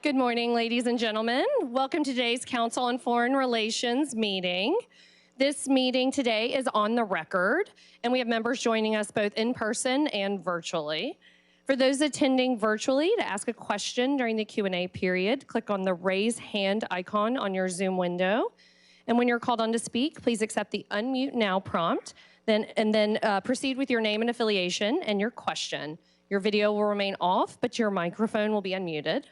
Good morning, ladies and gentlemen. Welcome to today's Council on Foreign Relations meeting. This meeting today is on the record, and we have members joining us both in person and virtually. For those attending virtually, to ask a question during the Q&A period, click on the raise hand icon on your Zoom window. And when you're called on to speak, please accept the unmute now prompt, and then proceed with your name and affiliation and your question. Your video will remain off, but your microphone will be unmuted.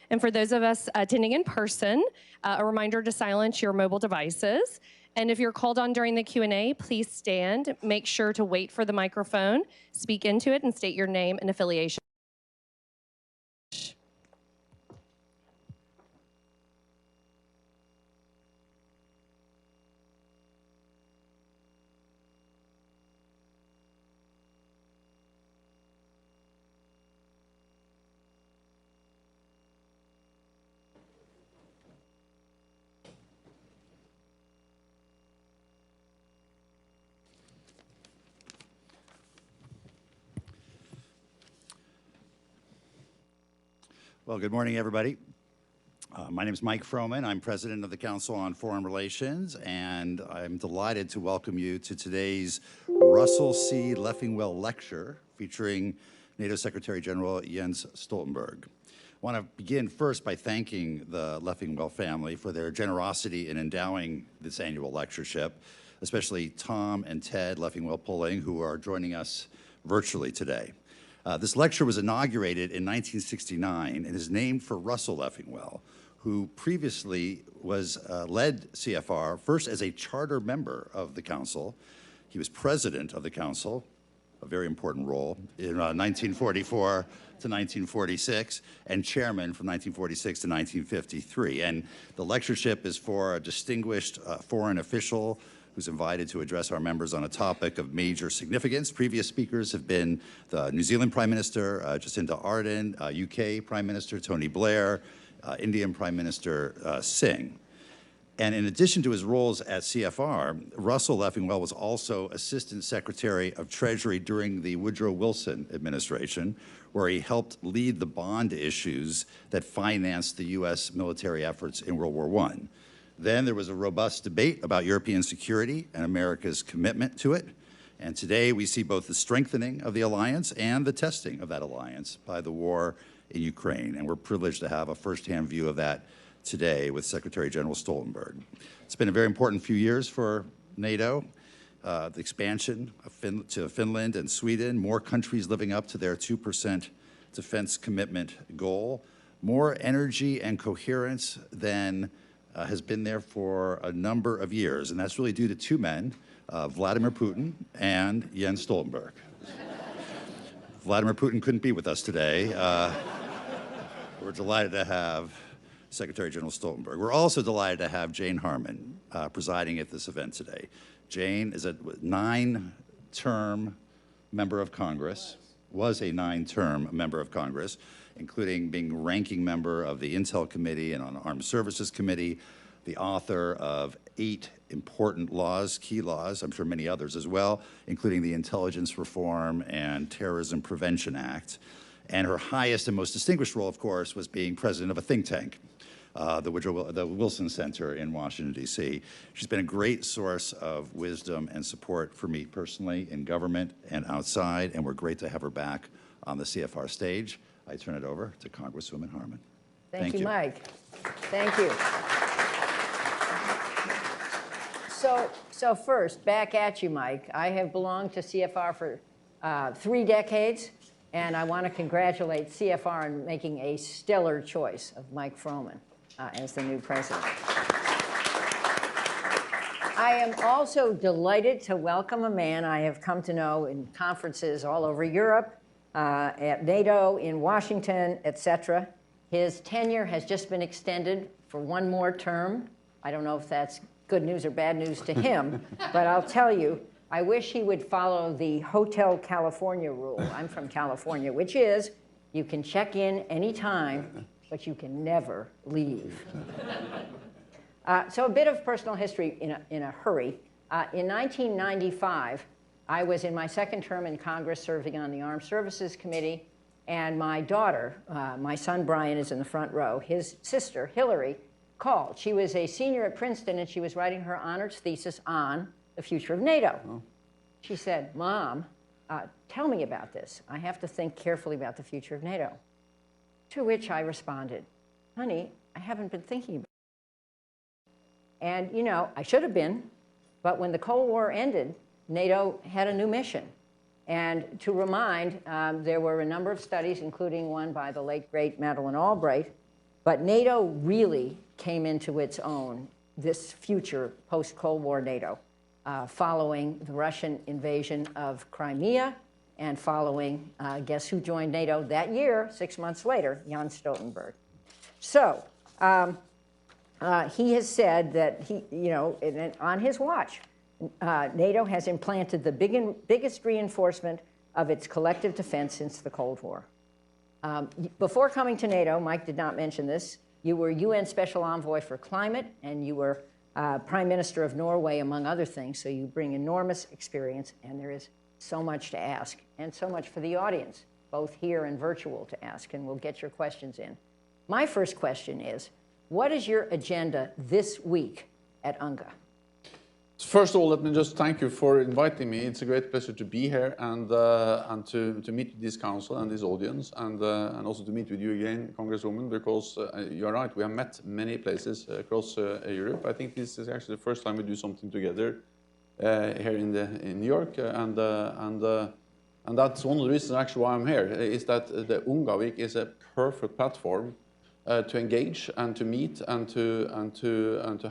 And for those of us attending in person, a reminder to silence your mobile devices. And if you're called on during the Q&A, please stand, make sure to wait for the microphone, speak into it, and state your name and affiliation. Well, good morning, everybody. My name is Mike Froman. I'm president of the Council on Foreign Relations, and I'm delighted to welcome you to today's Russell C. Leffingwell Lecture featuring NATO Secretary General Jens Stoltenberg. I want to begin first by thanking the Leffingwell family for their generosity in endowing this annual lectureship, especially Tom and Ted Leffingwell-Pulling, who are joining us virtually today. This lecture was inaugurated in 1969 and is named for Russell Leffingwell, who previously led CFR first as a charter member of the Council. He was president of the Council, a very important role, in 1944 to 1946, and chairman from 1946 to 1953. And the lectureship is for a distinguished foreign official who's invited to address our members on a topic of major significance. Previous speakers have been the New Zealand Prime Minister, Jacinda Ardern, UK Prime Minister Tony Blair, Indian Prime Minister Singh. And in addition to his roles at CFR, Russell Leffingwell was also Assistant Secretary of Treasury during the Woodrow Wilson administration, where he helped lead the bond issues that financed the US military efforts in World War I. Then there was a robust debate about European security and America's commitment to it. And today we see both the strengthening of the alliance and the testing of that alliance by the war in Ukraine. And we're privileged to have a firsthand view of that today with Secretary General Stoltenberg. It's been a very important few years for NATO, the expansion of to Finland and Sweden, more countries living up to their 2% defense commitment goal, more energy and coherence than has been there for a number of years, and that's really due to two men, Vladimir Putin and Jens Stoltenberg. Vladimir Putin couldn't be with us today. We're delighted to have Secretary General Stoltenberg. We're also delighted to have Jane Harman presiding at this event today. Jane is a 9-term member of Congress, was a 9-term member of Congress, including being ranking member of the Intel Committee and on Armed Services Committee, the author of 8 important laws, key laws, I'm sure many others as well, including the Intelligence Reform and Terrorism Prevention Act. And her highest and most distinguished role, of course, was being president of a think tank, the Wilson Center in Washington, D.C. She's been a great source of wisdom and support for me personally in government and outside, and we're great to have her back on the CFR stage. I turn it over to Congresswoman Harman. Thank you, Mike. Thank you. So first, back at you, Mike. I have belonged to CFR for 3 decades, and I want to congratulate CFR on making a stellar choice of Mike Froman as the new president. I am also delighted to welcome a man I have come to know in conferences all over Europe, at NATO, in Washington, etc. His tenure has just been extended for 1 more term. I don't know if that's good news or bad news to him, but I'll tell you, I wish he would follow the Hotel California rule. I'm from California, which is you can check in anytime, but you can never leave. So a bit of personal history in a hurry. In 1995, I was in my 2nd term in Congress serving on the Armed Services Committee, And my daughter, my son Brian is in the front row, his sister Hillary called. She was a senior at Princeton and she was writing her honors thesis on the future of NATO. Oh. She said, Mom, tell me about this. I have to think carefully about the future of NATO. To which I responded, honey, I haven't been thinking about it. And, you know, I should have been, but when the Cold War ended, NATO had a new mission. And to remind, there were a number of studies, including one by the late, great Madeleine Albright, but NATO really came into its own, this future post-Cold War NATO, following the Russian invasion of Crimea and following, guess who joined NATO that year, 6 months later, Jan Stoltenberg. So he has said that he, you know, on his watch, NATO has implanted the biggest reinforcement of its collective defense since the Cold War. Before coming to NATO, Mike did not mention this, you were UN Special Envoy for Climate, and you were Prime Minister of Norway, among other things, so you bring enormous experience, and there is so much to ask, and so much for the audience, both here and virtual, to ask, and we'll get your questions in. My first question is, what is your agenda this week at UNGA? First of all, let me just thank you for inviting me. It's a great pleasure to be here and to meet with this council and this audience, and also to meet with you again, Congresswoman, because you're right, we have met many places across Europe. I think this is actually the first time we do something together here in New York, and that's one of the reasons actually why I'm here, is that the UNGA Week is a perfect platform to engage and to meet and to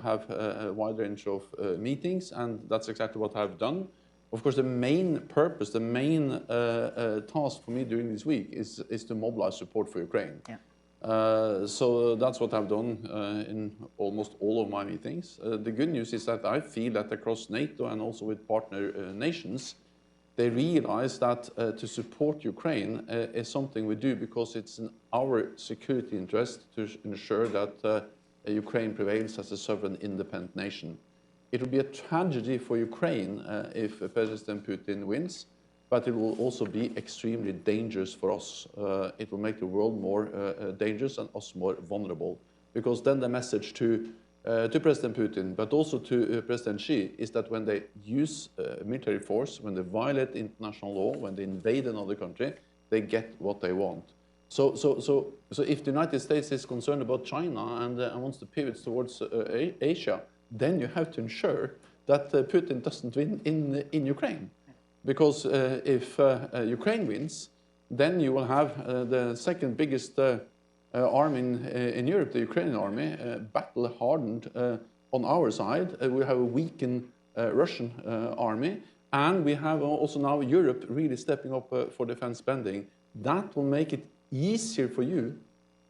have a wide range of meetings, and that's exactly what I've done. Of course, the main purpose, the main task for me during this week is to mobilize support for Ukraine. Yeah. So that's what I've done in almost all of my meetings. The good news is that I feel that across NATO and also with partner nations, they realize that to support Ukraine is something we do because it's in our security interest to ensure that Ukraine prevails as a sovereign, independent nation. It will be a tragedy for Ukraine if President Putin wins, but it will also be extremely dangerous for us. It will make the world more dangerous and us more vulnerable, because then the message to President Putin, but also to President Xi, is that when they use military force, when they violate international law, when they invade another country, they get what they want. So if the United States is concerned about China and wants to pivot towards Asia, then you have to ensure that Putin doesn't win in Ukraine. Because if Ukraine wins, then you will have the second biggest army in Europe, the Ukrainian army, battle-hardened on our side. We have a weakened Russian army, and we have also now Europe really stepping up for defense spending. That will make it easier for you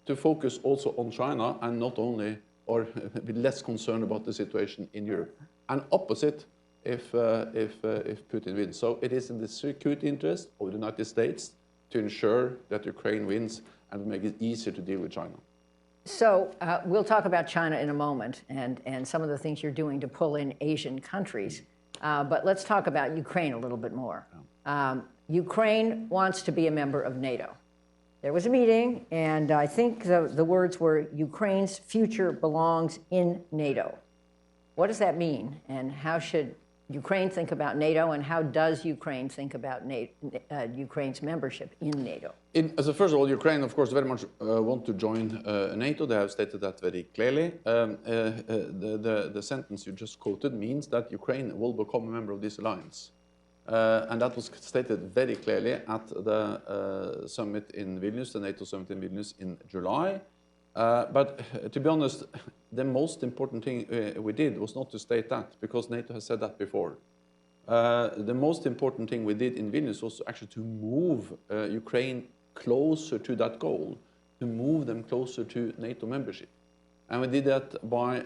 to focus also on China and not only, or be less concerned about the situation in Europe. And opposite if Putin wins. So it is in the security interest of the United States to ensure that Ukraine wins and make it easier to deal with China. So we'll talk about China in a moment and some of the things you're doing to pull in Asian countries. But let's talk about Ukraine a little bit more. Ukraine wants to be a member of NATO. There was a meeting, and I think the words were, Ukraine's future belongs in NATO. What does that mean, and how should Ukraine think about NATO, and how does Ukraine think about NATO, Ukraine's membership in NATO? So first of all, Ukraine, of course, very much want to join NATO. They have stated that very clearly. The sentence you just quoted means that Ukraine will become a member of this alliance. And that was stated very clearly at the summit in Vilnius, the NATO summit in Vilnius in July. But to be honest, the most important thing we did was not to state that, because NATO has said that before. The most important thing we did in Vilnius was actually to move Ukraine closer to that goal, to move them closer to NATO membership. And we did that by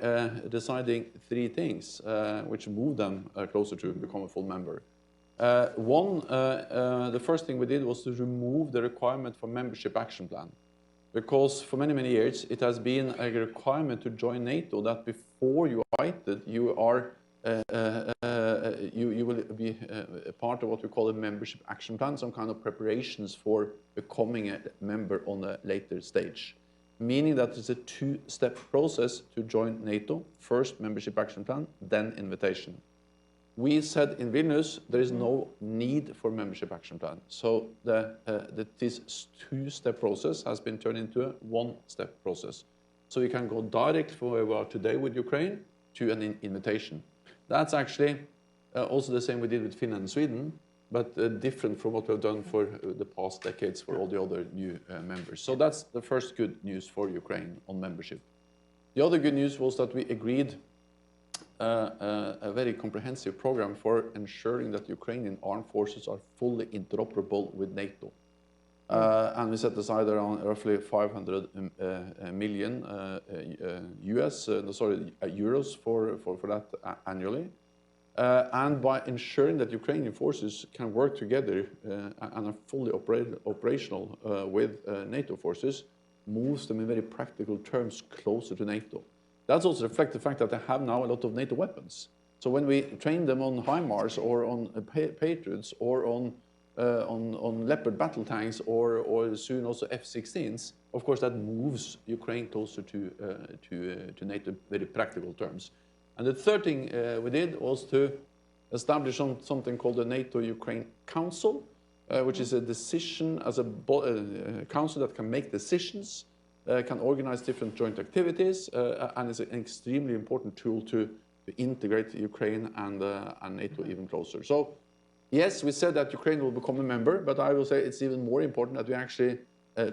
deciding three things which moved them closer to become a full member. The first thing we did was to remove the requirement for membership action plan. Because for many, many years, it has been a requirement to join NATO that before you are invited, you are you will be a part of what we call a membership action plan, some kind of preparations for becoming a member on a later stage. Meaning that it's a two-step process to join NATO. First membership action plan, then invitation. We said in Vilnius there is no need for membership action plan. So this two-step process has been turned into a one-step process. So we can go direct from where we are today with Ukraine to an invitation. That's actually also the same we did with Finland and Sweden, but different from what we've done for the past decades for all the other new members. So that's the first good news for Ukraine on membership. The other good news was that we agreed a very comprehensive program for ensuring that Ukrainian armed forces are fully interoperable with NATO. And we set aside around roughly 500 million euros for that annually. And by ensuring that Ukrainian forces can work together and are fully operational with NATO forces, moves them in very practical terms closer to NATO. That also reflects the fact that they have now a lot of NATO weapons. So when we train them on HIMARS or on Patriots or on Leopard battle tanks or soon also F-16s, of course that moves Ukraine closer to NATO in very practical terms. And the third thing we did was to establish something called the NATO-Ukraine Council, which is a decision as a council that can make decisions, can organize different joint activities, and is an extremely important tool to integrate Ukraine and NATO even closer. So, yes, we said that Ukraine will become a member, but I will say it's even more important that we actually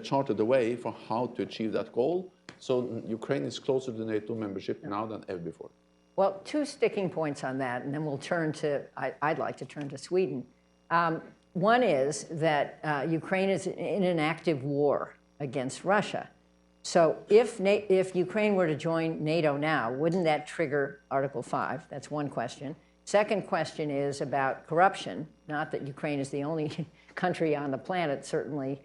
charted the way for how to achieve that goal. So Ukraine is closer to NATO membership now than ever before. Well, two sticking points on that, and then we'll turn to, I'd like to turn to Sweden. One is that Ukraine is in an active war against Russia. So if Ukraine were to join NATO now, wouldn't that trigger Article 5? That's one question. Second question is about corruption. Not that Ukraine is the only country on the planet, certainly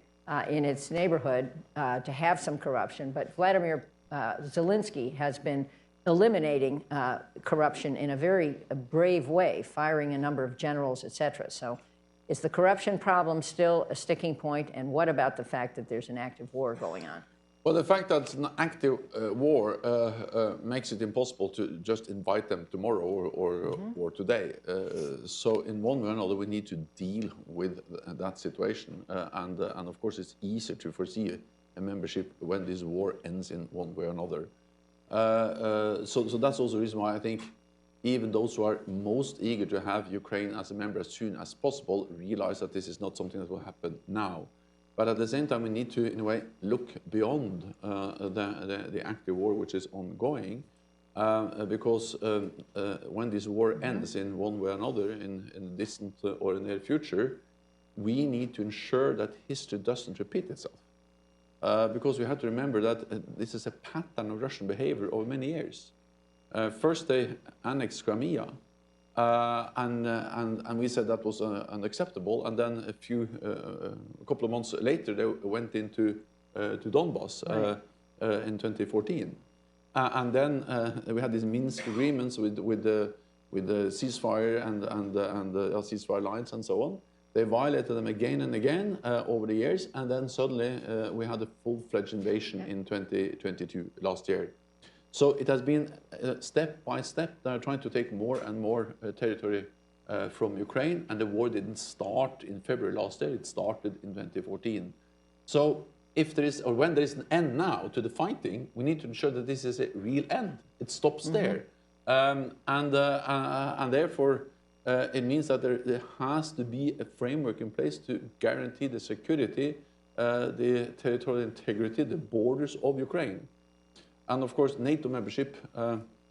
in its neighborhood, to have some corruption, but Vladimir Zelensky has been eliminating corruption in a very brave way, firing a number of generals, et cetera. So is the corruption problem still a sticking point? And what about the fact that there's an active war going on? Well, the fact that it's an active war makes it impossible to just invite them tomorrow or today. So in one way or another, we need to deal with that situation. And of course, it's easier to foresee a membership when this war ends in one way or another. So that's also the reason why I think even those who are most eager to have Ukraine as a member as soon as possible realize that this is not something that will happen now. But at the same time, we need to, in a way, look beyond the active war which is ongoing, because when this war ends in one way or another, in the distant or near future, we need to ensure that history doesn't repeat itself. Because we have to remember that this is a pattern of Russian behavior over many years. First, they annexed Crimea, and we said that was unacceptable. And then a couple of months later, they went into to Donbass in 2014. And then we had these Minsk agreements with the ceasefire and ceasefire lines and so on. They violated them again and again over the years, and then suddenly we had a full-fledged invasion in 2022, last year. So it has been step by step. They're trying to take more and more territory from Ukraine, and the war didn't start in February last year. It started in 2014. So if there is, or when there is an end now to the fighting, we need to ensure that this is a real end. It stops there, and therefore. It means that there has to be a framework in place to guarantee the security, the territorial integrity, the borders of Ukraine. And of course, NATO membership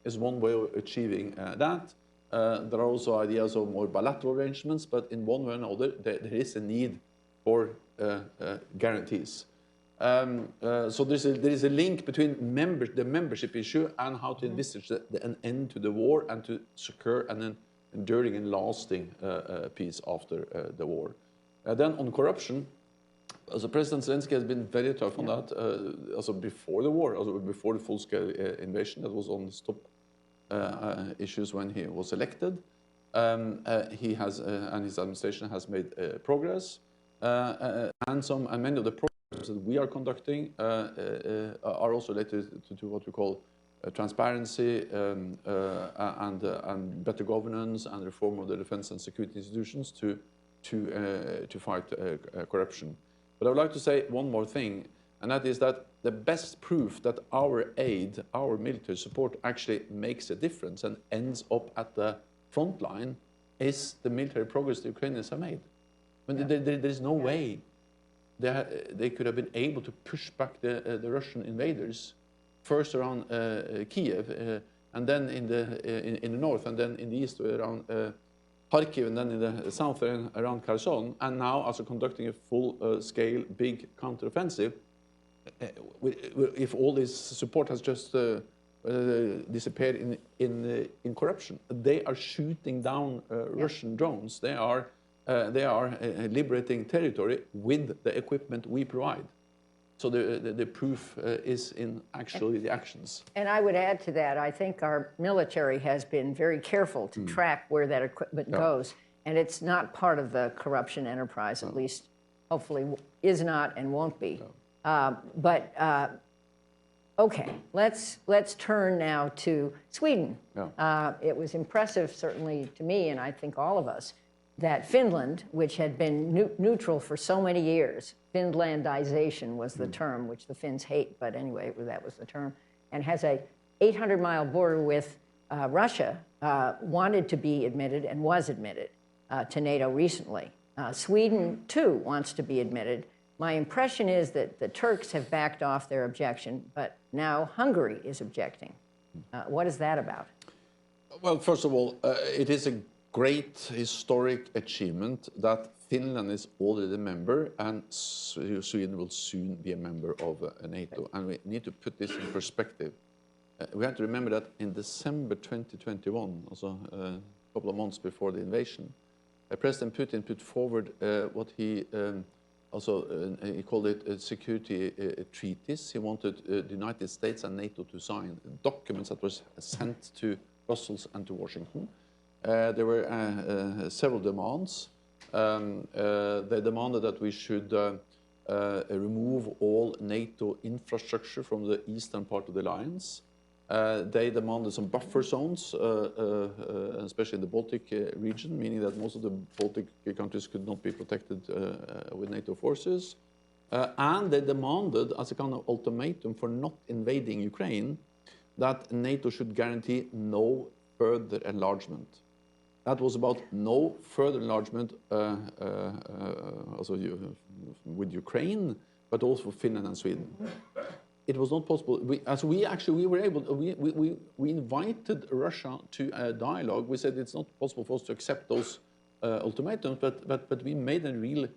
is one way of achieving that. There are also ideas of more bilateral arrangements, but in one way or another, there is a need for guarantees. So there is a link between the membership issue and how to envisage an end to the war and to secure an enduring and lasting peace after the war. Then on corruption, also President Zelensky has been very tough on that. Also before the war, also before the full-scale invasion, that was on stop issues when he was elected. He has, and his administration has made progress, and many of the programs that we are conducting are also related to what we call transparency and better governance and reform of the defense and security institutions to fight corruption. But I would like to say one more thing, and that is that the best proof that our aid, our military support actually makes a difference and ends up at the front line is the military progress the Ukrainians have made. I mean, there's no way they could have been able to push back the Russian invaders, first around Kiev, and then in the north, and then in the east around Kharkiv, and then in the south around Kherson, and now also conducting a full-scale big counteroffensive. If all this support has just disappeared in corruption, they are shooting down Russian drones. They are liberating territory with the equipment we provide. So the proof is in actually the actions. And I would add to that, I think our military has been very careful to track where that equipment goes. And it's not part of the corruption enterprise, at least hopefully is not and won't be. Okay, let's turn now to Sweden. It was impressive, certainly to me, and I think all of us, that Finland, which had been neutral for so many years, Finlandization was the term, which the Finns hate, but anyway, that was the term, and has a 800-mile border with Russia, wanted to be admitted and was admitted to NATO recently. Sweden, too, wants to be admitted. My impression is that the Turks have backed off their objection, but now Hungary is objecting. What is that about? Well, first of all, it is a great historic achievement that Finland is already a member and Sweden will soon be a member of NATO. And we need to put this in perspective. We have to remember that in December 2021, also a couple of months before the invasion, President Putin put forward what he he called it security treaties. He wanted the United States and NATO to sign documents that was sent to Brussels and to Washington. There were several demands. They demanded that we should remove all NATO infrastructure from the eastern part of the alliance. They demanded some buffer zones, especially in the Baltic region, meaning that most of the Baltic countries could not be protected with NATO forces. And they demanded, as a kind of ultimatum for not invading Ukraine, that NATO should guarantee no further enlargement. That was about no further enlargement with Ukraine, but also for Finland and Sweden. It was not possible. We invited Russia to a dialogue. We said it's not possible for us to accept those ultimatums, but we made a real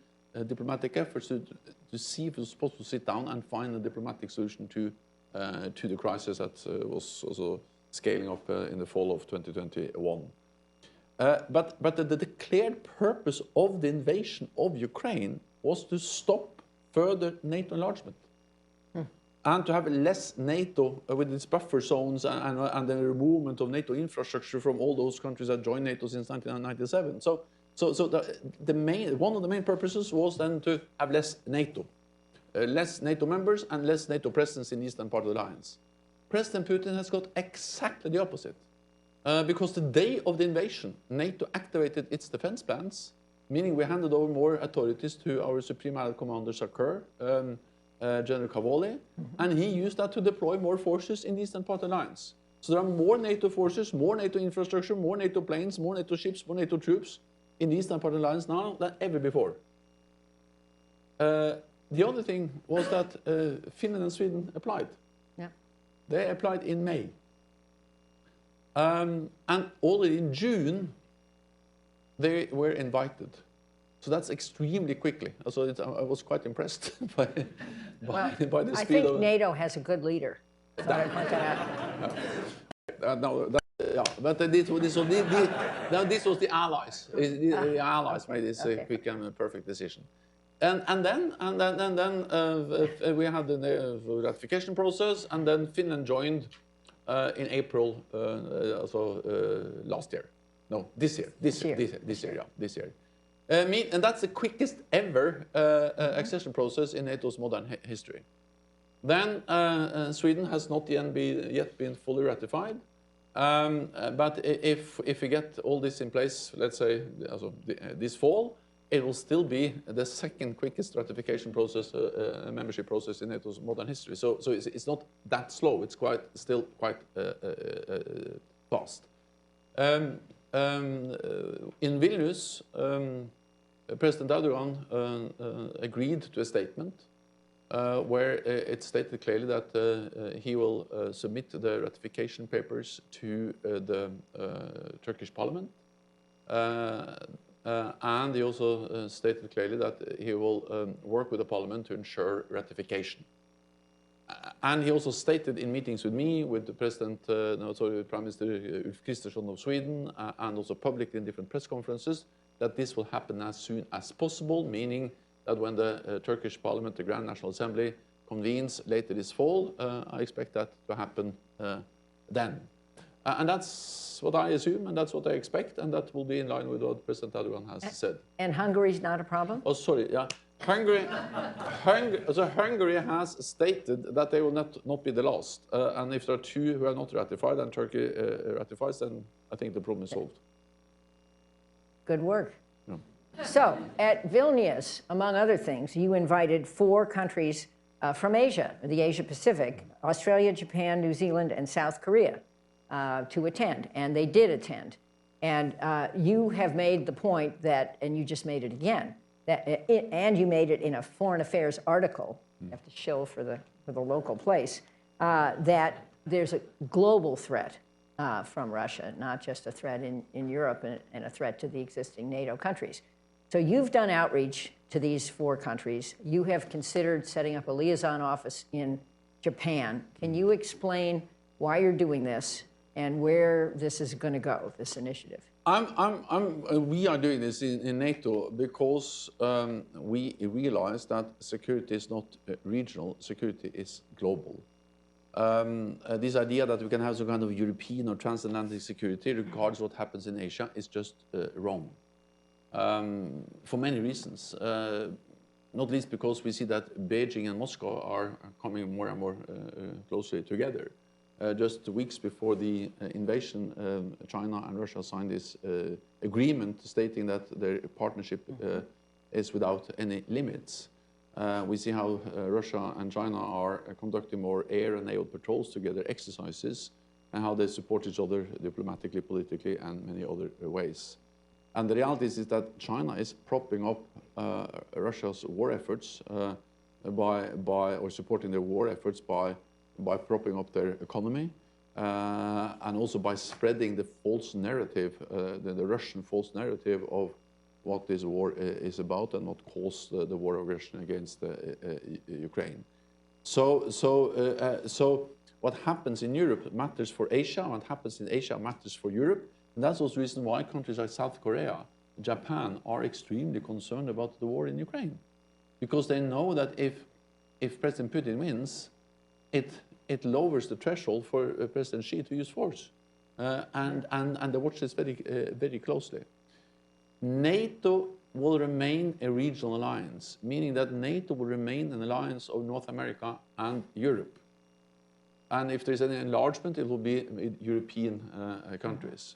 diplomatic effort to see if it was possible to sit down and find a diplomatic solution to the crisis that was also scaling up in the fall of 2021. But the declared purpose of the invasion of Ukraine was to stop further NATO enlargement. And to have less NATO with its buffer zones and the removal of NATO infrastructure from all those countries that joined NATO since 1997. So one of the main purposes was then to have less NATO members and less NATO presence in the eastern part of the alliance. President Putin has got exactly the opposite. Because the day of the invasion, NATO activated its defense plans, meaning we handed over more authorities to our Supreme Allied Commander Sakher, General Cavoli, and he used that to deploy more forces in the eastern part of the alliance. So there are more NATO forces, more NATO infrastructure, more NATO planes, more NATO ships, more NATO troops in the eastern part of the alliance now than ever before. The other thing was that Finland and Sweden applied. Yeah. They applied in May. And already in June, they were invited. So that's extremely quickly. So I was quite impressed by the speed. I think NATO has a good leader. But this was the allies. The allies made this quick and perfect decision. And then we had the ratification process, and then Finland joined in April, last year. No, this year. This year. And that's the quickest ever accession process in NATO's modern history. Then Sweden has not yet been fully ratified. But if we get all this in place, let's say this fall, it will still be the second quickest ratification process, membership process in NATO's modern history. So it's not that slow. It's still quite fast. In Vilnius, President Erdogan agreed to a statement where it stated clearly that he will submit the ratification papers to the Turkish parliament. And he also stated clearly that he will work with the parliament to ensure ratification. And he also stated in meetings with me, with the Prime Minister Ulf Kristersson of Sweden, and also publicly in different press conferences, that this will happen as soon as possible, meaning that when the Turkish Parliament, the Grand National Assembly, convenes later this fall, I expect that to happen then. And that's what I assume, and that's what I expect, and that will be in line with what President Erdogan has said. And Hungary's not a problem? Oh, sorry, yeah. Hungary has stated that they will not be the last. And if there are two who are not ratified and Turkey ratifies, then I think the problem is solved. Good work. Yeah. So, at Vilnius, among other things, you invited 4 countries from Asia, the Asia Pacific, Australia, Japan, New Zealand, and South Korea, to attend, and they did attend. And you have made the point that, and you just made it again, and you made it in a foreign affairs article, you have to show for the local place, that there's a global threat from Russia, not just a threat in Europe and a threat to the existing NATO countries. So you've done outreach to these 4 countries. You have considered setting up a liaison office in Japan. Can you explain why you're doing this and where this is going to go, this initiative? We are doing this in NATO because we realize that security is not regional, security is global. This idea that we can have some kind of European or transatlantic security, regardless of what happens in Asia, is just wrong. For many reasons, not least because we see that Beijing and Moscow are coming more and more closely together. Just weeks before the invasion, China and Russia signed this agreement stating that their partnership is without any limits. We see how Russia and China are conducting more air and naval patrols together, exercises, and how they support each other diplomatically, politically, and many other ways. And the reality is that China is propping up Russia's war efforts or supporting their war efforts by propping up their economy and also by spreading the false narrative, the Russian false narrative of what this war is about and what caused the war of aggression against Ukraine. So what happens in Europe matters for Asia, what happens in Asia matters for Europe. And that's also the reason why countries like South Korea, Japan are extremely concerned about the war in Ukraine. Because they know that if President Putin wins, it lowers the threshold for President Xi to use force. And they watch this very closely. NATO will remain a regional alliance, meaning that NATO will remain an alliance of North America and Europe. And if there's any enlargement, it will be with European countries.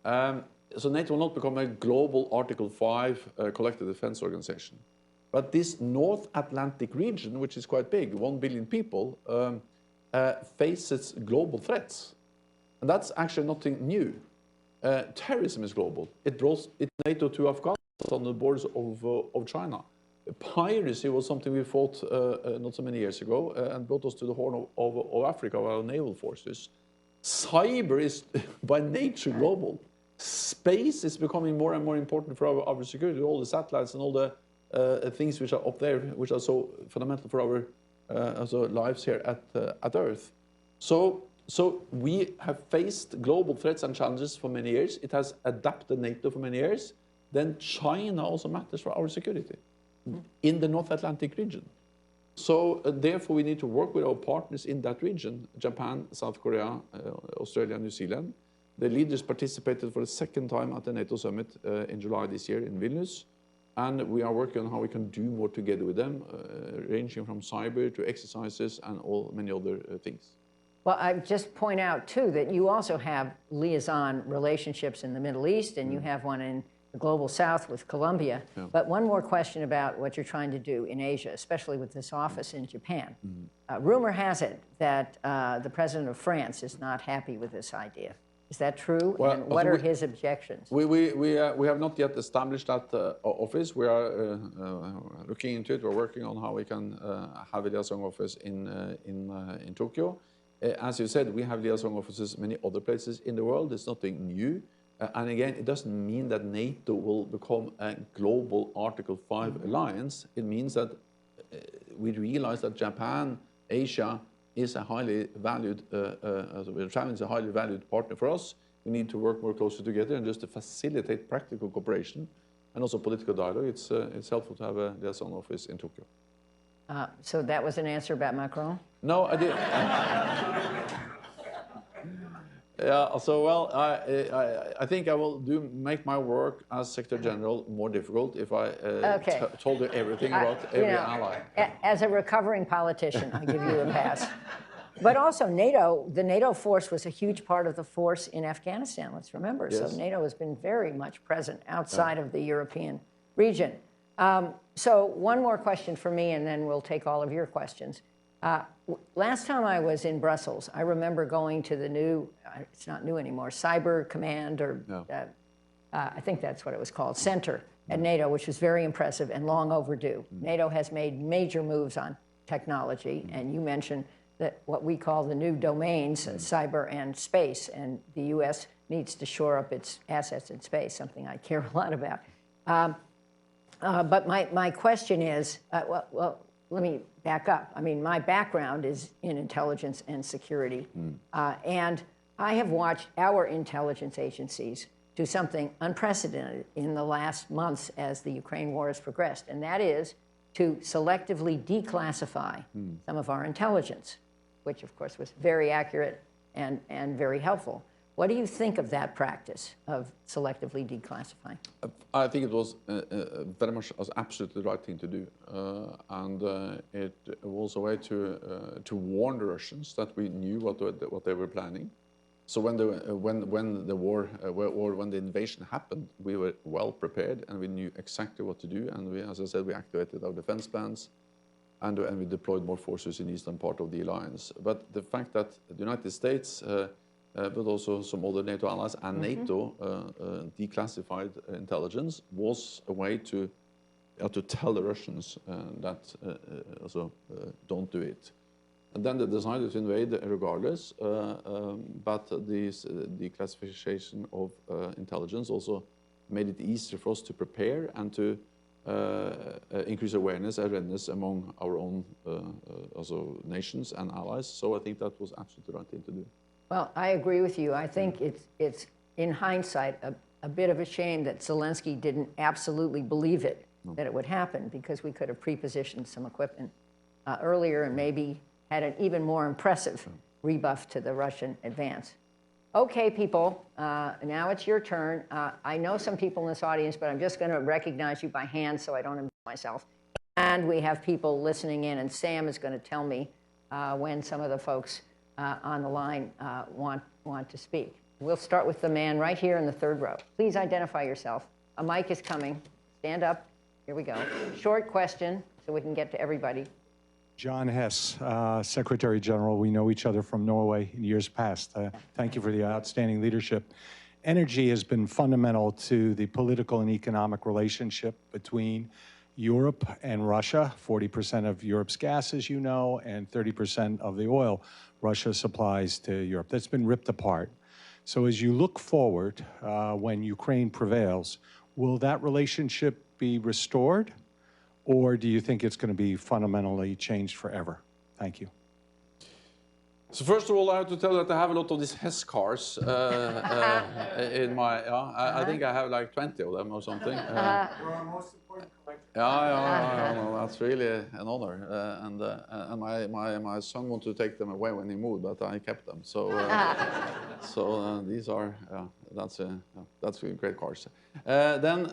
So NATO will not become a global Article 5 collective defense organization. But this North Atlantic region, which is quite big, 1 billion people, faces global threats. And that's actually nothing new. Terrorism is global. It brought NATO to Afghanistan on the borders of China. Piracy was something we fought not so many years ago and brought us to the Horn of Africa, our naval forces. Cyber is by nature global. Space is becoming more and more important for our security, all the satellites and all the things which are up there, which are so fundamental for our lives here at Earth. So we have faced global threats and challenges for many years. It has adapted NATO for many years. Then China also matters for our security in the North Atlantic region. So therefore, we need to work with our partners in that region, Japan, South Korea, Australia, and New Zealand. The leaders participated for the second time at the NATO summit in July this year in Vilnius. And we are working on how we can do more together with them, ranging from cyber to exercises and many other things. Well, I just point out, too, that you also have liaison relationships in the Middle East, and you have one in the Global South with Colombia. Yeah. But one more question about what you're trying to do in Asia, especially with this office in Japan. Rumor has it that the president of France is not happy with this idea. Is that true? Well, and what are his objections? We have not yet established that office. We are looking into it. We're working on how we can have a liaison office in Tokyo. As you said, we have liaison offices many other places in the world. It's nothing new. And again, it doesn't mean that NATO will become a global Article 5 alliance. It means that we realize that Japan, Asia, is a highly valued, Japan is a highly valued partner for us. We need to work more closely together, and just to facilitate practical cooperation and also political dialogue, it's helpful to have a liaison office in Tokyo. So that was an answer about Macron? No, I did. Yeah, so well, I think I will make my work as Secretary General more difficult if I told you everything about every ally. As a recovering politician, I'll give you a pass. But also NATO, the NATO force was a huge part of the force in Afghanistan, let's remember. Yes. So NATO has been very much present outside of the European region. So one more question for me, and then we'll take all of your questions. Last time I was in Brussels, I remember going to the new, it's not new anymore, Cyber Command, or I think that's what it was called, Center at NATO, which was very impressive and long overdue. NATO has made major moves on technology, and you mentioned that what we call the new domains, cyber and space, and the U.S. needs to shore up its assets in space, something I care a lot about. But my question is, well, let me back up. I mean, my background is in intelligence and security, and I have watched our intelligence agencies do something unprecedented in the last months as the Ukraine war has progressed, and that is to selectively declassify some of our intelligence, which of course was very accurate and very helpful. What do you think of that practice of selectively declassifying? I think it was very much absolutely the right thing to do, and it was a way to warn the Russians that we knew what they were planning. So when the war or when the invasion happened, we were well prepared and we knew exactly what to do. And we, as I said, we activated our defense plans, and we deployed more forces in the eastern part of the alliance. But the fact that the United States but also some other NATO allies and NATO declassified intelligence was a way to tell the Russians that also don't do it. And then they decided to invade regardless, but this declassification of intelligence also made it easier for us to prepare and to increase awareness and readiness among our own also nations and allies. So I think that was absolutely the right thing to do. Well, I agree with you. I think it's in hindsight, a bit of a shame that Zelensky didn't absolutely believe it, that it would happen, because we could have pre-positioned some equipment earlier and maybe had an even more impressive rebuff to the Russian advance. Okay, people, now it's your turn. I know some people in this audience, but I'm just going to recognize you by hand so I don't embarrass myself. And we have people listening in, and Sam is going to tell me when some of the folks on the line want to speak. We'll start with the man right here in the third row. Please identify yourself. A mic is coming. Stand up. Here we go. Short question so we can get to everybody. John Hess, Secretary General. We know each other from Norway in years past. Thank you for the outstanding leadership. Energy has been fundamental to the political and economic relationship between Europe and Russia. 40% of Europe's gas, as you know, and 30% of the oil Russia supplies to Europe. That's been ripped apart. So as you look forward, when Ukraine prevails, will that relationship be restored? Or do you think it's going to be fundamentally changed forever? Thank you. So first of all, I have to tell you that I have a lot of these Hess cars in my. I think I have like 20 of them or something. You're our most important collector. No, that's really an honor. And my son wanted to take them away when he moved, but I kept them. So these are that's great cars. Then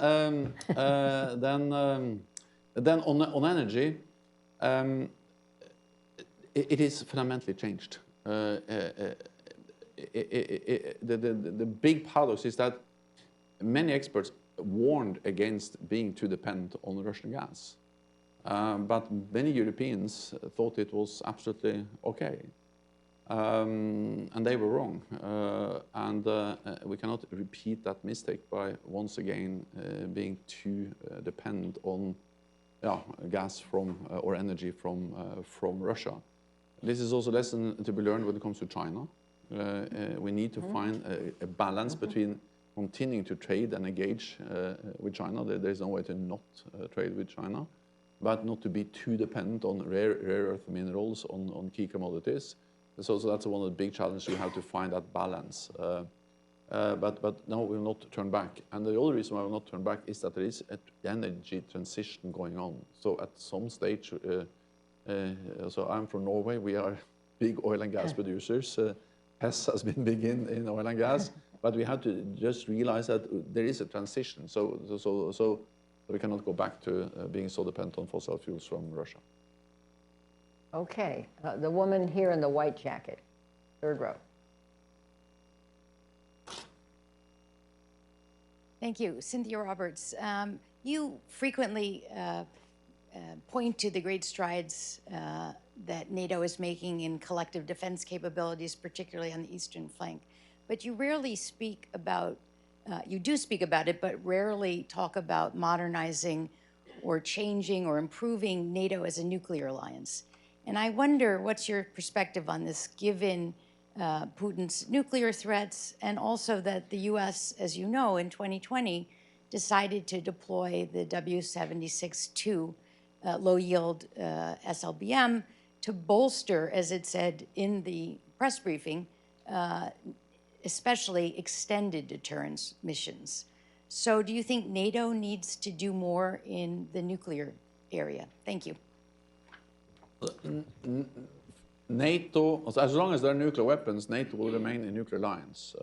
on energy, it is fundamentally changed. The big paradox is that many experts warned against being too dependent on Russian gas. But many Europeans thought it was absolutely okay. And they were wrong. We cannot repeat that mistake by once again being too dependent on gas from or energy from Russia. This is also a lesson to be learned when it comes to China. We need to find a balance between continuing to trade and engage with China. There's no way to not trade with China, but not to be too dependent on rare earth minerals, on key commodities. So that's one of the big challenges. We have to find that balance. But no, we will not turn back. And the other reason why we will not turn back is that there is an energy transition going on. So at some stage, so I'm from Norway. We are big oil and gas producers. Hess has been big in oil and gas, but we have to just realize that there is a transition. So we cannot go back to being so dependent on fossil fuels from Russia. Okay, the woman here in the white jacket, third row. Thank you. Cynthia Roberts. You frequently point to the great strides that NATO is making in collective defense capabilities, particularly on the eastern flank. But you rarely speak about, you do speak about it, but rarely talk about modernizing or changing or improving NATO as a nuclear alliance. And I wonder, what's your perspective on this, given Putin's nuclear threats, and also that the US, as you know, in 2020, decided to deploy the W76-2 low-yield SLBM to bolster, as it said in the press briefing, especially extended deterrence missions. So do you think NATO needs to do more in the nuclear area? Thank you. NATO, as long as there are nuclear weapons, NATO will remain a nuclear alliance.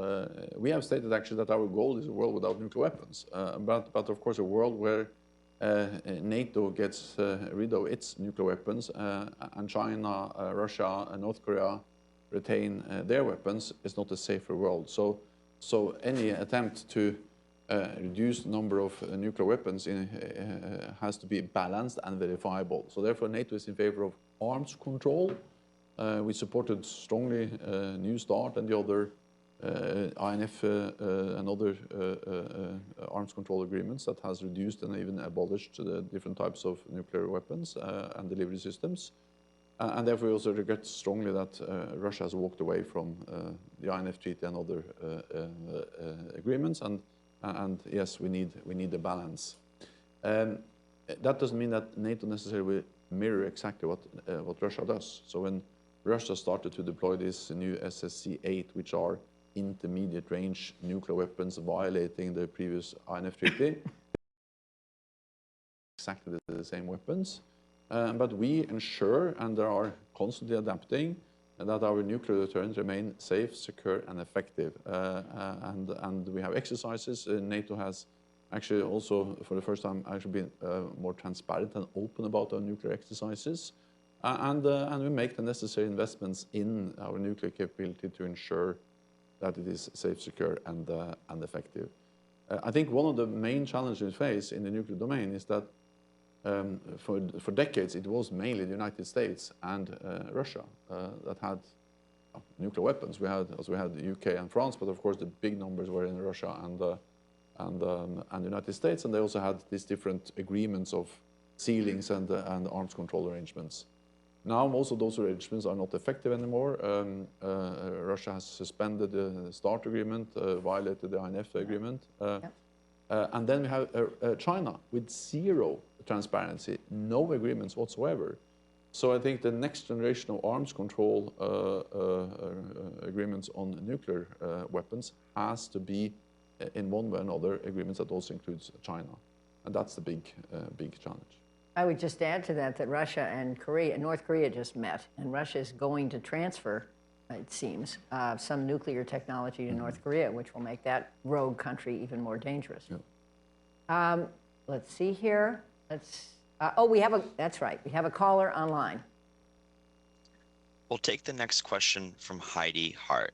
We have stated actually that our goal is a world without nuclear weapons, but of course a world where NATO gets rid of its nuclear weapons and China, Russia, and North Korea retain their weapons is not a safer world. So any attempt to reduce the number of nuclear weapons has to be balanced and verifiable. So therefore NATO is in favor of arms control. We supported strongly New START and the other INF and other arms control agreements that has reduced and even abolished the different types of nuclear weapons and delivery systems. And therefore we also regret strongly that Russia has walked away from the INF Treaty and other agreements. And yes, we need a balance. That doesn't mean that NATO necessarily will mirror exactly what Russia does. So when Russia started to deploy these new SSC-8, which are intermediate range nuclear weapons violating the previous INF Treaty, exactly the same weapons. But we ensure, and they are constantly adapting, that our nuclear deterrents remain safe, secure, and effective. And we have exercises. NATO has actually also, for the first time, actually been more transparent and open about our nuclear exercises. And we make the necessary investments in our nuclear capability to ensure that it is safe, secure, and effective. I think one of the main challenges we face in the nuclear domain is that for decades it was mainly the United States and Russia that had nuclear weapons. We had the UK and France, but of course the big numbers were in Russia and the United States, and they also had these different agreements of ceilings and arms control arrangements. Now most of those arrangements are not effective anymore. Russia has suspended the START agreement, violated the INF agreement. And then we have China with zero transparency, no agreements whatsoever. So I think the next generation of arms control agreements on nuclear weapons has to be, in one way or another, agreements that also includes China. And that's the big challenge. I would just add to that that Russia and North Korea just met, and Russia is going to transfer, it seems, some nuclear technology to North Korea, which will make that rogue country even more dangerous. Yeah. Let's see here. That's right. We have a caller online. We'll take the next question from Heidi Hart.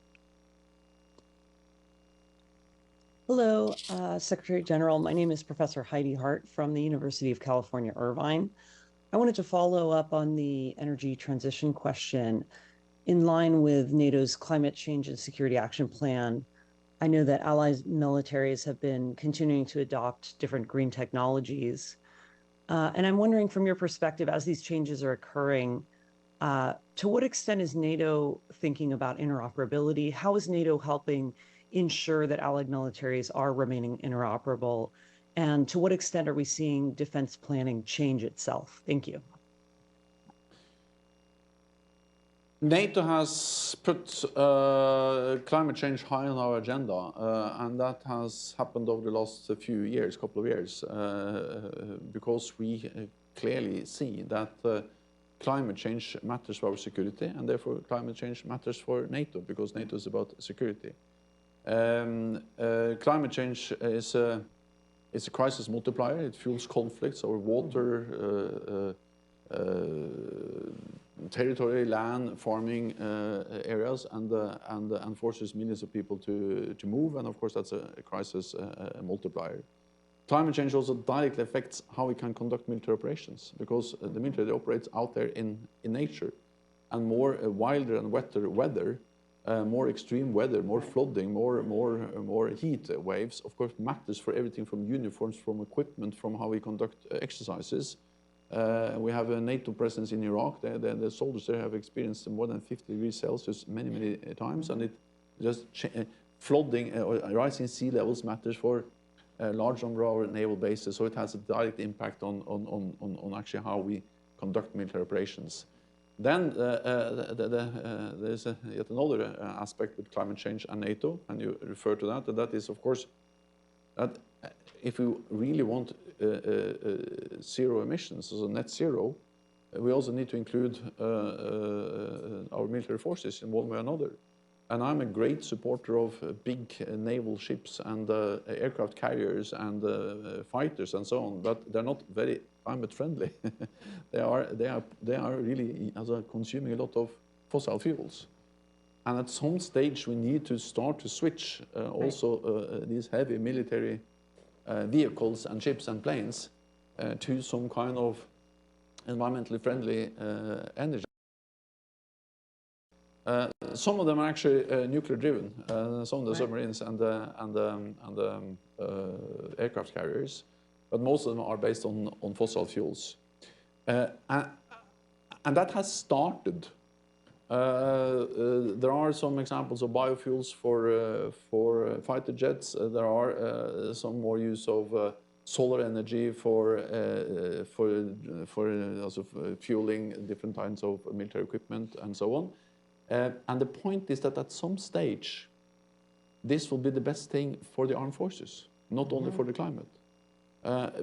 Hello, Secretary General. My name is Professor Heidi Hart from the University of California, Irvine. I wanted to follow up on the energy transition question. In line with NATO's Climate Change and Security Action Plan, I know that allied militaries have been continuing to adopt different green technologies. And I'm wondering, from your perspective, as these changes are occurring, to what extent is NATO thinking about interoperability? How is NATO helping ensure that allied militaries are remaining interoperable? And to what extent are we seeing defense planning change itself? Thank you. NATO has put climate change high on our agenda, and that has happened over the last couple of years, because we clearly see that climate change matters for our security, and therefore climate change matters for NATO, because NATO is about security. Climate change is a crisis multiplier. It fuels conflicts over water, territory, land, farming areas, and forces millions of people to move. And of course, that's a crisis multiplier. Climate change also directly affects how we can conduct military operations, because the military operates out there in nature, and more wilder and wetter weather, more extreme weather, more flooding, more heat waves, of course, matters for everything from uniforms, from equipment, from how we conduct exercises. We have a NATO presence in Iraq. The soldiers there have experienced more than 50 degrees Celsius many times, and it just flooding or rising sea levels matters for a large number of our naval bases. So it has a direct impact on actually how we conduct military operations. Then there's yet another aspect with climate change and NATO, and you refer to that, and that is, of course, that if we really want zero emissions, so net zero, we also need to include our military forces in one way or another. And I'm a great supporter of big naval ships and aircraft carriers and fighters and so on, but they're not very climate friendly. they are really consuming a lot of fossil fuels. And at some stage, we need to start to switch also these heavy military vehicles and ships and planes to some kind of environmentally friendly energy. Some of them are actually nuclear driven, some of the submarines and the aircraft carriers, but most of them are based on fossil fuels. And that has started. There are some examples of biofuels for fighter jets. There are some more use of solar energy for fueling different kinds of military equipment and so on. And the point is that at some stage, this will be the best thing for the armed forces, not only for the climate.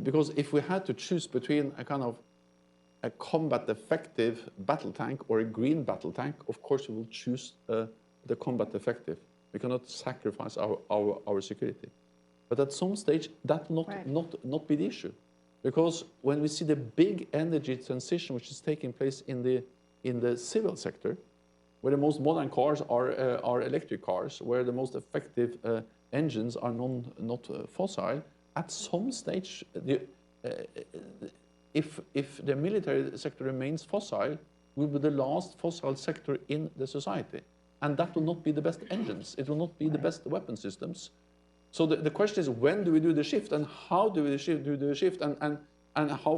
Because if we had to choose between a kind of a combat effective battle tank or a green battle tank, of course we will choose the combat effective. We cannot sacrifice our security. But at some stage, that will not be the issue. Because when we see the big energy transition which is taking place in the civil sector, where the most modern cars are electric cars, where the most effective engines are not fossil, at some stage, if the military sector remains fossil, will be the last fossil sector in the society. And that will not be the best engines. It will not be the best weapon systems. So the question is, when do we do the shift, and how do we do the shift, and how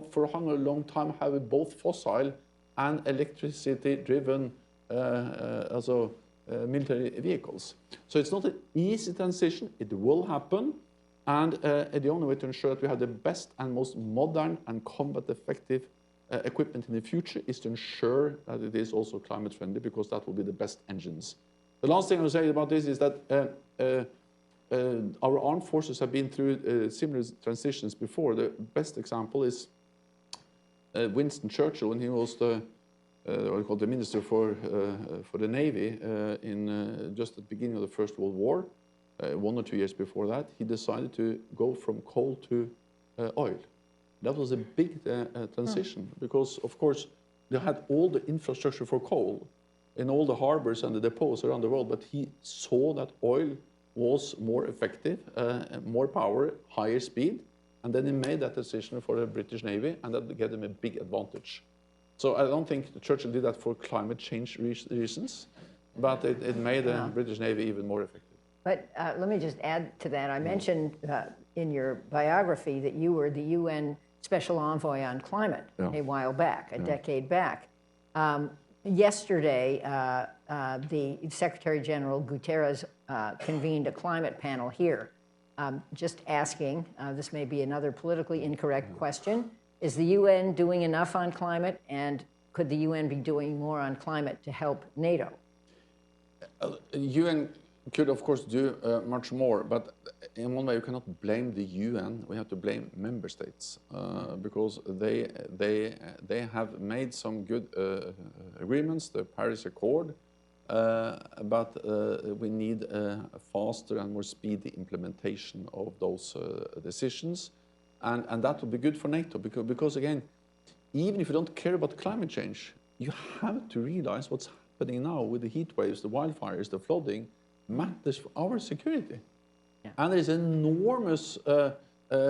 for how long time have we both fossil and electricity-driven military vehicles? So it's not an easy transition. It will happen. And the only way to ensure that we have the best and most modern and combat-effective equipment in the future is to ensure that it is also climate friendly, because that will be the best engines. The last thing I will say about this is that our armed forces have been through similar transitions before. The best example is Winston Churchill, when he was the Minister for the Navy in just at the beginning of the First World War. 1 or 2 years before that, he decided to go from coal to oil. That was a big transition because, of course, they had all the infrastructure for coal in all the harbors and the depots around the world, but he saw that oil was more effective, more power, higher speed, and then he made that decision for the British Navy, and that gave him a big advantage. So I don't think Churchill did that for climate change reasons, but it made the British Navy even more effective. But let me just add to that. I mentioned in your biography that you were the UN Special Envoy on Climate a while back, a decade back. Yesterday, the Secretary General Guterres convened a climate panel here. Just asking, this may be another politically incorrect question, is the UN doing enough on climate, and could the UN be doing more on climate to help NATO? UN could, of course, do much more, but in one way you cannot blame the UN. We have to blame member states because they have made some good agreements, the Paris Accord, but we need a faster and more speedy implementation of those decisions, and that would be good for NATO because again, even if you don't care about climate change, you have to realize what's happening now with the heat waves, the wildfires, the flooding, matters for our security. And there is an enormous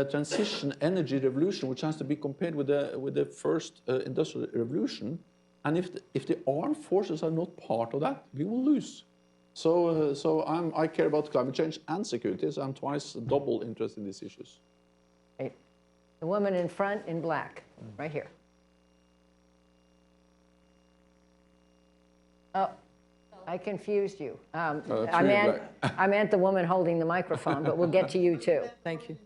transition energy revolution which has to be compared with the first industrial revolution. And if the armed forces are not part of that, we will lose. So I care about climate change and security, so I'm twice double interested in these issues. Right. The woman in front in black, right here. Oh. I confused you. I meant the woman holding the microphone, but we'll get to you too. Thank you.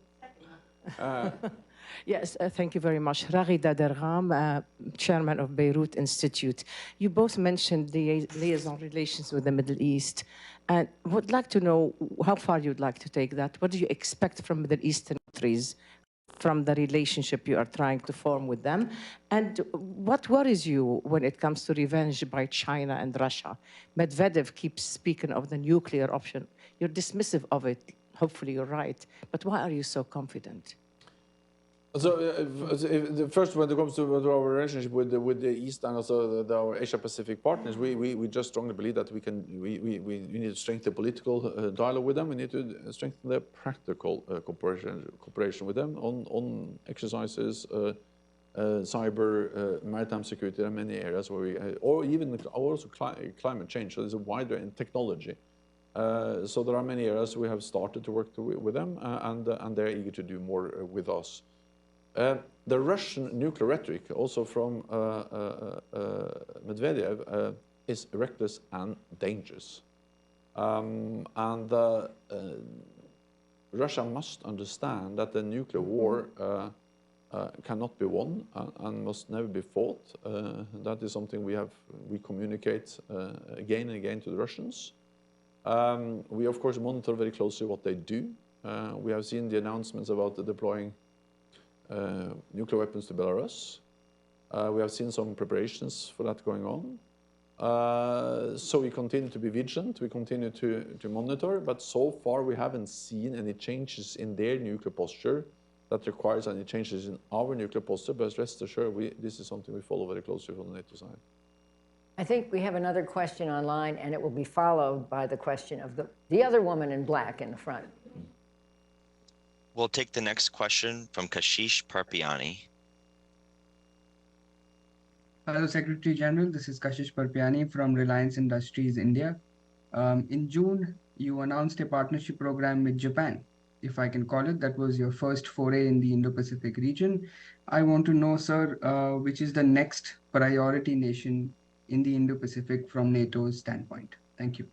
Yes, thank you very much. Raghida Dergham, Chairman of Beirut Institute. You both mentioned the liaison relations with the Middle East, and would like to know how far you'd like to take that. What do you expect from Middle Eastern countries from the relationship you are trying to form with them? And what worries you when it comes to revenge by China and Russia? Medvedev keeps speaking of the nuclear option. You're dismissive of it. Hopefully you're right. But why are you so confident? So first, when it comes to our relationship with the East and also our Asia-Pacific partners, we just strongly believe that we need to strengthen the political dialogue with them. We need to strengthen the practical cooperation with them on exercises, cyber, maritime security. There are many areas where we, or even also climate change. So there's a wider in technology. So there are many areas we have started to work with them, and they're eager to do more with us. The Russian nuclear rhetoric, also from Medvedev, is reckless and dangerous. Russia must understand that the nuclear war cannot be won and must never be fought. That is something we communicate again and again to the Russians. We, of course, monitor very closely what they do. We have seen the announcements about deploying nuclear weapons to Belarus. We have seen some preparations for that going on. So we continue to be vigilant, we continue to monitor, but so far we haven't seen any changes in their nuclear posture that requires any changes in our nuclear posture, but rest assured, this is something we follow very closely from the NATO side. I think we have another question online, and it will be followed by the question of the other woman in black in the front. We'll take the next question from Kashish Parpiani. Hello, Secretary General. This is Kashish Parpiani from Reliance Industries, India. In June, you announced a partnership program with Japan, if I can call it. That was your first foray in the Indo-Pacific region. I want to know, sir, which is the next priority nation in the Indo-Pacific from NATO's standpoint? Thank you.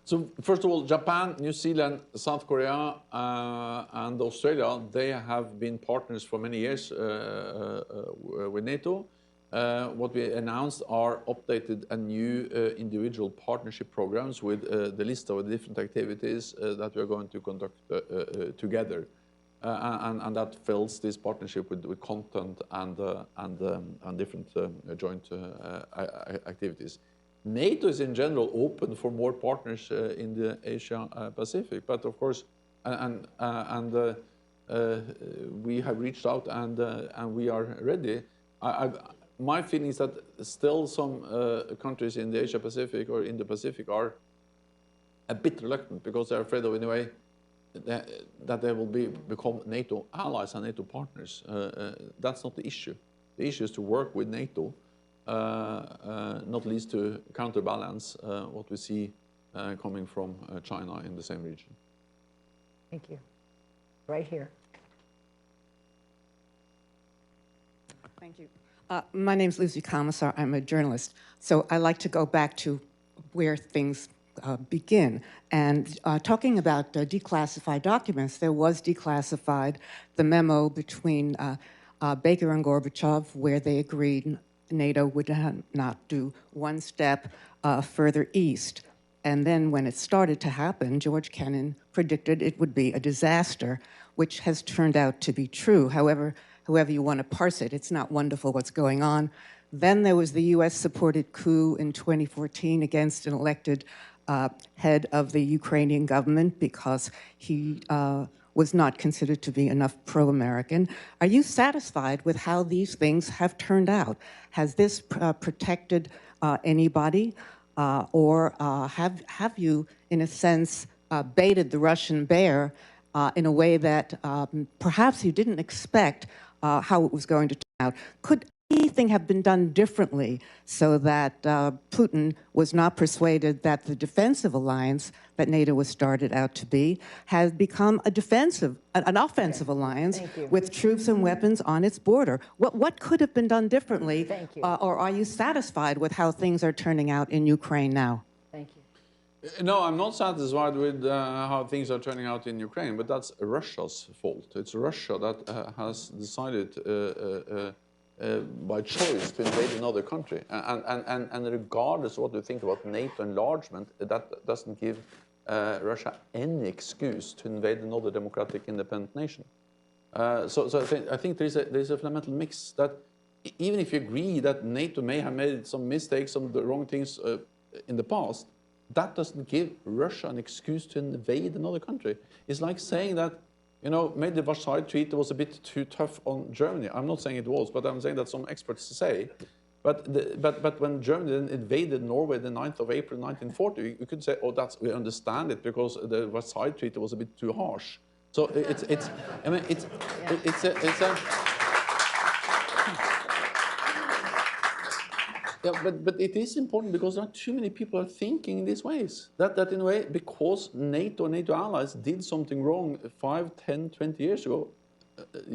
So first of all, Japan, New Zealand, South Korea, and Australia, they have been partners for many years with NATO. What we announced are updated and new individual partnership programs with the list of different activities that we are going to conduct together. And that fills this partnership with content and different joint activities. NATO is in general open for more partners in the Asia Pacific, but of course, we have reached out and we are ready. My feeling is that still some countries in the Asia Pacific or in the Pacific are a bit reluctant because they're afraid of, in a way, that they will become NATO allies and NATO partners. That's not the issue. The issue is to work with NATO, not least to counterbalance what we see coming from China in the same region. Thank you. Right here. Thank you. My name is Lucy Commissar. I'm a journalist. So I like to go back to where things begin. And talking about declassified documents, there was declassified the memo between Baker and Gorbachev where they agreed NATO would not do one step further east. And then when it started to happen, George Kennan predicted it would be a disaster, which has turned out to be true. However you want to parse it, it's not wonderful what's going on. Then there was the US-supported coup in 2014 against an elected head of the Ukrainian government because he was not considered to be enough pro-American. Are you satisfied with how these things have turned out? Has this protected anybody? Or have you, in a sense, baited the Russian bear in a way that perhaps you didn't expect how it was going to turn out? Could anything have been done differently so that Putin was not persuaded that the defensive alliance that NATO was started out to be has become an offensive alliance with troops and weapons on its border? What could have been done differently? Thank you. Or are you satisfied with how things are turning out in Ukraine now? Thank you. No, I'm not satisfied with how things are turning out in Ukraine, but that's Russia's fault. It's Russia that has decided by choice to invade another country. And regardless of what you think about NATO enlargement, that doesn't give Russia any excuse to invade another democratic independent nation. So I think there's a fundamental mix that even if you agree that NATO may have made some mistakes, some of the wrong things in the past, that doesn't give Russia an excuse to invade another country. It's like saying that, you know, maybe the Versailles Treaty was a bit too tough on Germany. I'm not saying it was, but I'm saying that some experts say. But when Germany invaded Norway the 9th of April 1940, you could say, oh, we understand it because the Versailles Treaty was a bit too harsh. So it's yeah, but it is important because there are too many people are thinking in these ways. That in a way, because NATO and NATO allies did something wrong 5, 10, 20 years ago,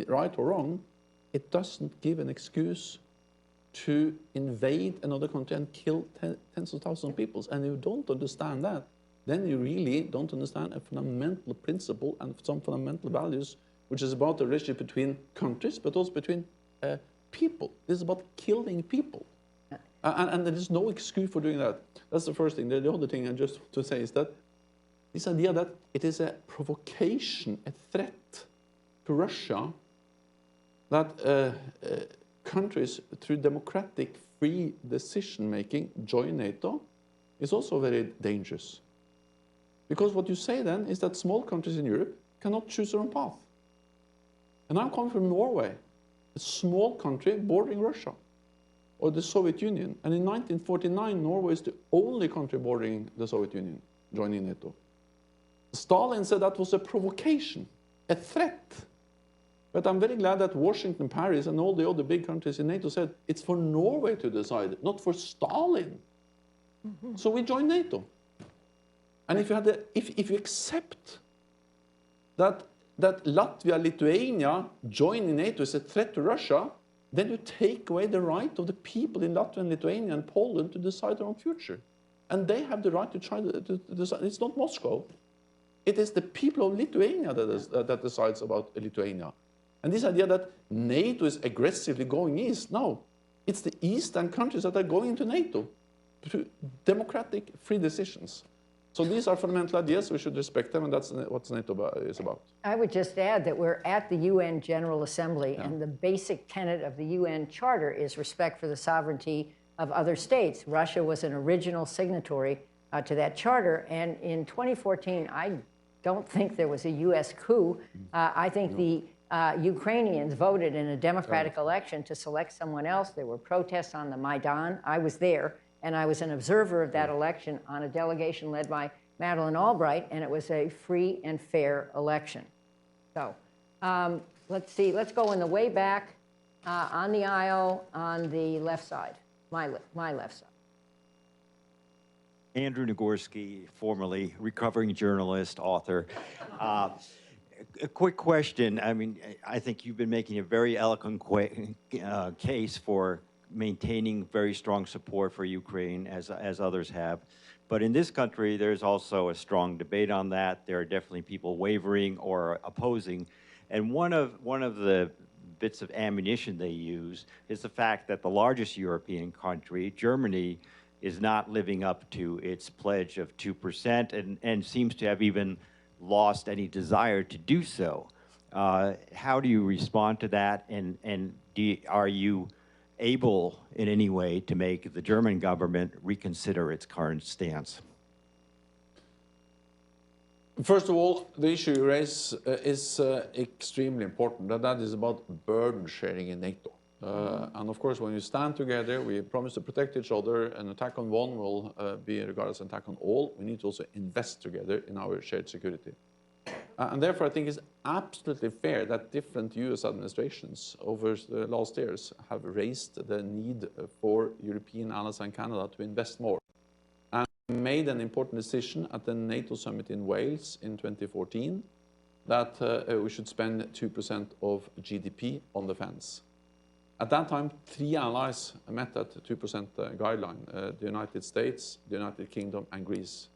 right or wrong, it doesn't give an excuse to invade another country and kill tens of thousands of people. And if you don't understand that, then you really don't understand a fundamental principle and some fundamental values, which is about the relationship between countries, but also between people. This is about killing people. And there is no excuse for doing that. That's the first thing. The other thing I just want to say is that this idea that it is a provocation, a threat to Russia, that countries through democratic, free decision-making join NATO is also very dangerous. Because what you say then is that small countries in Europe cannot choose their own path. And I'm coming from Norway, a small country bordering Russia, or the Soviet Union. And in 1949, Norway is the only country bordering the Soviet Union, joining NATO. Stalin said that was a provocation, a threat. But I'm very glad that Washington, Paris, and all the other big countries in NATO said it's for Norway to decide, not for Stalin. Mm-hmm. So we joined NATO. And if you accept that Latvia, Lithuania joining NATO is a threat to Russia, then you take away the right of the people in Latvia and Lithuania and Poland to decide their own future. and they have the right to try to decide. It's not Moscow. It is the people of Lithuania that decides about Lithuania. And this idea that NATO is aggressively going east, no. It's the eastern countries that are going into NATO through democratic, free decisions. So these are fundamental ideas. We should respect them, and that's what NATO is about. I would just add that we're at the UN General Assembly, and the basic tenet of the UN Charter is respect for the sovereignty of other states. Russia was an original signatory to that charter, and in 2014, I don't think there was a U.S. coup. I think the Ukrainians voted in a democratic election to select someone else. There were protests on the Maidan. I was there, and I was an observer of that election on a delegation led by Madeleine Albright, and it was a free and fair election. So let's see. Let's go in the way back on the aisle on the left side, my left side. Andrew Nagorski, formerly recovering journalist, author. A quick question. I mean, I think you've been making a very eloquent case for maintaining very strong support for Ukraine, as others have. But in this country, there's also a strong debate on that. There are definitely people wavering or opposing. And one of the bits of ammunition they use is the fact that the largest European country, Germany, is not living up to its pledge of 2% and seems to have even lost any desire to do so. How do you respond to that? And are you able in any way to make the German government reconsider its current stance? First of all, the issue you raise is extremely important, and that is about burden sharing in NATO. And of course, when we stand together, we promise to protect each other. An attack on one will be regarded as an attack on all. We need to also invest together in our shared security. And therefore, I think it's absolutely fair that different US administrations over the last years have raised the need for European allies and Canada to invest more. And made an important decision at the NATO summit in Wales in 2014 that we should spend 2% of GDP on defense. At that time, 3 allies met that 2% guideline, the United States, the United Kingdom, and Greece.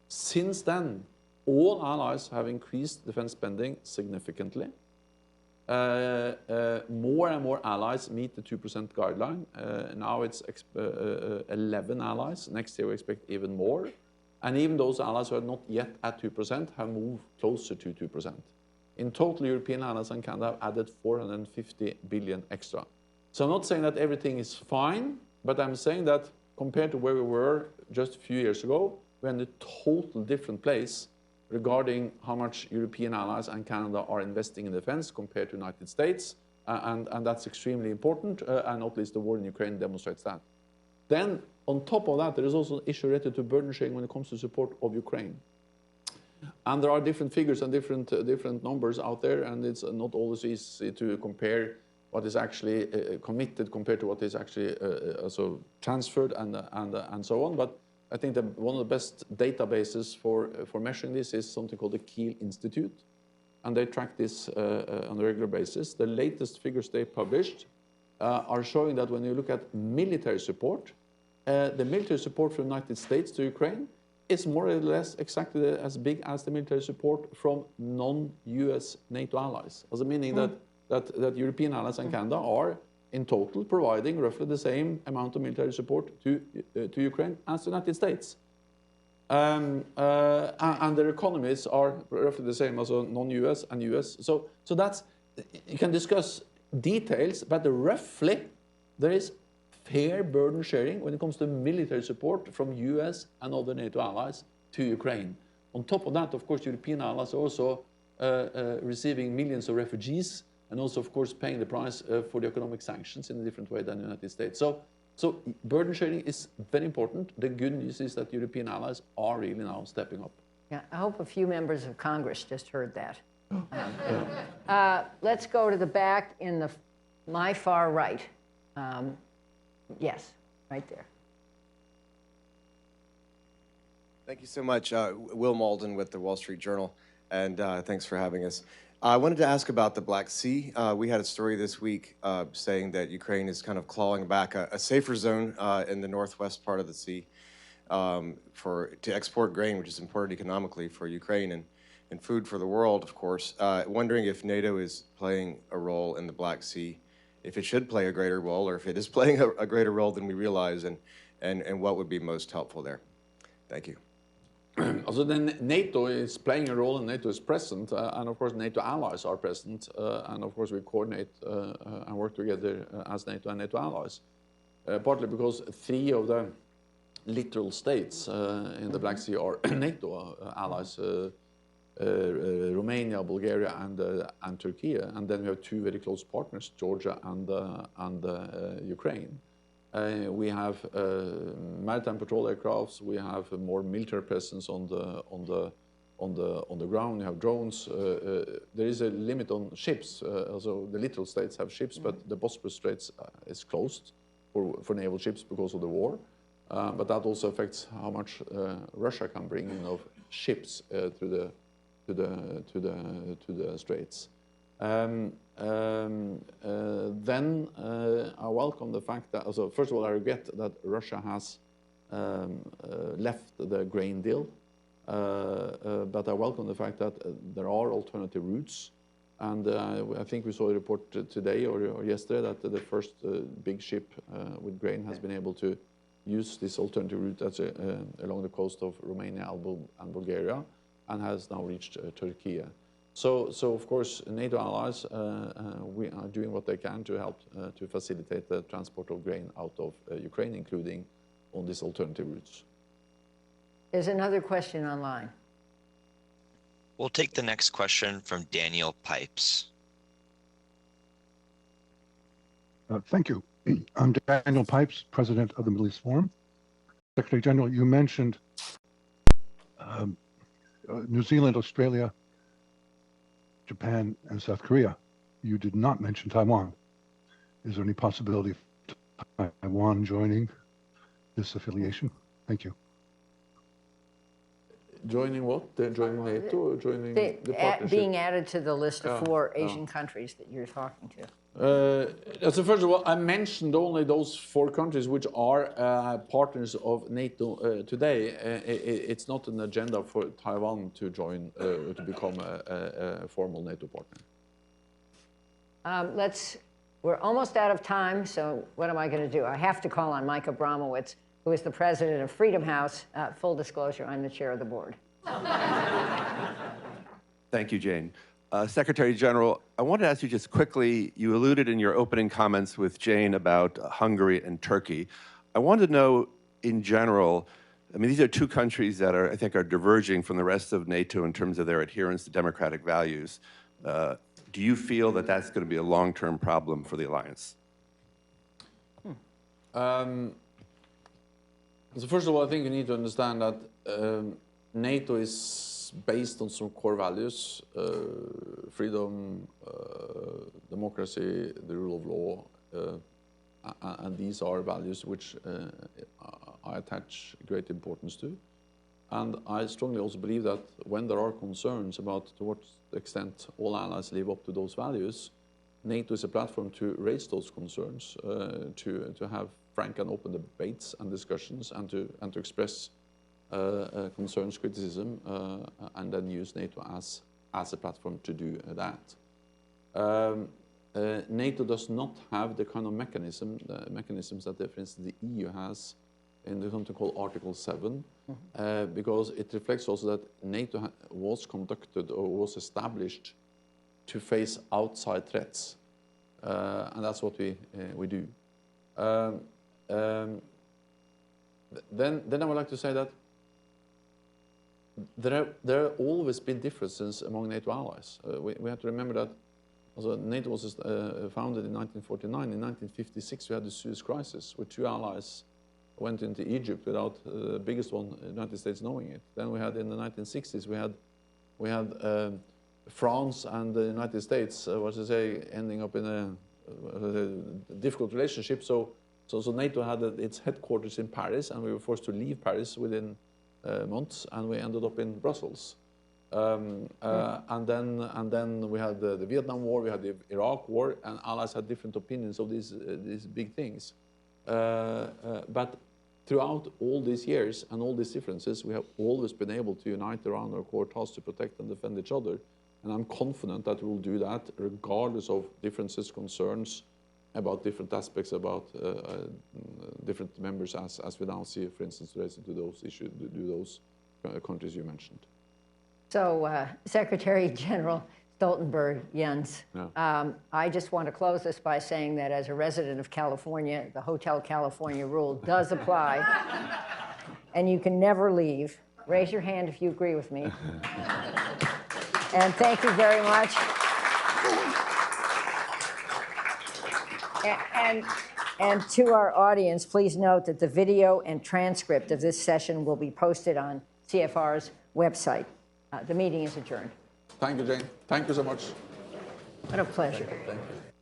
Since then, all allies have increased defense spending significantly. More and more allies meet the 2% guideline. Now it's 11 allies. Next year we expect even more. And even those allies who are not yet at 2% have moved closer to 2%. In total, European allies and Canada have added 450 billion extra. So I'm not saying that everything is fine, but I'm saying that compared to where we were just a few years ago, we're in a total different place regarding how much European allies and Canada are investing in defense compared to the United States. And that's extremely important, and not least the war in Ukraine demonstrates that. Then, on top of that, there is also an issue related to burden sharing when it comes to support of Ukraine. And there are different figures and different numbers out there, and it's not always easy to compare what is actually committed compared to what is actually also transferred and so on. But I think that one of the best databases for measuring this is something called the Kiel Institute, and they track this on a regular basis. The latest figures they published are showing that when you look at military support, the military support from the United States to Ukraine is more or less exactly as big as the military support from non-US NATO allies. Also meaning that European allies and Canada are in total providing roughly the same amount of military support to Ukraine as the United States. And their economies are roughly the same as non-US and US. So that's, you can discuss details, but roughly there is fair burden sharing when it comes to military support from US and other NATO allies to Ukraine. On top of that, of course, European allies are also receiving millions of refugees and also, of course, paying the price for the economic sanctions in a different way than the United States. So burden sharing is very important. The good news is that European allies are really now stepping up. Yeah, I hope a few members of Congress just heard that. Let's go to the back in my far right. Yes, right there. Thank you so much. Will Malden with the Wall Street Journal, and thanks for having us. I wanted to ask about the Black Sea. We had a story this week saying that Ukraine is kind of clawing back a safer zone in the northwest part of the sea. to export grain, which is important economically for Ukraine and food for the world, of course. Wondering if NATO is playing a role in the Black Sea, if it should play a greater role, or if it is playing a greater role than we realize, and what would be most helpful there. Thank you. Also, then NATO is playing a role and NATO is present, and of course NATO allies are present, and of course we coordinate and work together as NATO and NATO allies. Partly because 3 of the littoral states in the Black Sea are NATO allies, Romania, Bulgaria, and Turkey, and then we have 2 very close partners, Georgia and Ukraine. We have maritime patrol aircrafts. We have more military presence on the ground. We have drones. There is a limit on ships. Also, the littoral states have ships, but the Bosporus Straits is closed for naval ships because of the war. But that also affects how much Russia can bring in of ships to the straits. Then I welcome the fact that, also, first of all, I regret that Russia has left the grain deal, but I welcome the fact that there are alternative routes. And I think we saw a report today or yesterday that the first big ship with grain has been able to use this alternative route along the coast of Romania and Bulgaria, and has now reached Turkey. So of course, NATO allies, we are doing what they can to help to facilitate the transport of grain out of Ukraine, including on these alternative routes. There's another question online. We'll take the next question from Daniel Pipes. Thank you. I'm Daniel Pipes, President of the Middle East Forum. Secretary General, you mentioned New Zealand, Australia, Japan, and South Korea. You did not mention Taiwan. Is there any possibility of Taiwan joining this affiliation? Thank you. Joining what? Joining NATO or joining the partnership? Being added to the list of 4 Asian countries that you're talking to. So first of all, I mentioned only those 4 countries which are partners of NATO today. It's not an agenda for Taiwan to join, to become a formal NATO partner. We're almost out of time, so what am I going to do? I have to call on Mike Abramowitz, who is the president of Freedom House. Full disclosure, I'm the chair of the board. Thank you, Jane. Secretary General, I wanted to ask you just quickly, you alluded in your opening comments with Jane about Hungary and Turkey. I wanted to know, in general, I mean, these are 2 countries that I think are diverging from the rest of NATO in terms of their adherence to democratic values. Do you feel that that's going to be a long-term problem for the alliance? So first of all, I think you need to understand that NATO is based on some core values, freedom, democracy, the rule of law, and these are values which I attach great importance to. And I strongly also believe that when there are concerns about to what extent all allies live up to those values, NATO is a platform to raise those concerns, to have frank and open debates and discussions, and to express concerns, criticism, and then use NATO as a platform to do that. NATO does not have the kind of mechanisms that, for instance, the EU has in something called Article 7, because it reflects also that NATO was conducted or was established to face outside threats, and that's what we do. Then I would like to say that there have always been differences among NATO allies. We have to remember that also NATO was founded in 1949. In 1956, we had the Suez Crisis, where 2 allies went into Egypt without the biggest one, the United States, knowing it. Then we had in the 1960s, we had France and the United States, ending up in a difficult relationship. So NATO had its headquarters in Paris, and we were forced to leave Paris within months, and we ended up in Brussels. And then we had the Vietnam War, we had the Iraq War, and allies had different opinions of these big things. But throughout all these years and all these differences, we have always been able to unite around our core task to protect and defend each other. And I'm confident that we will do that regardless of differences, concerns about different aspects, about different members, as we now see, for instance, related to those issues, to those countries you mentioned. So, Secretary General Stoltenberg, Jens, Yeah. I just want to close this by saying that as a resident of California, the Hotel California rule does apply, and you can never leave. Raise your hand if you agree with me. And thank you very much. And to our audience, please note that the video and transcript of this session will be posted on CFR's website. The meeting is adjourned. Thank you, Jane. Thank you so much. What a pleasure. Thank you.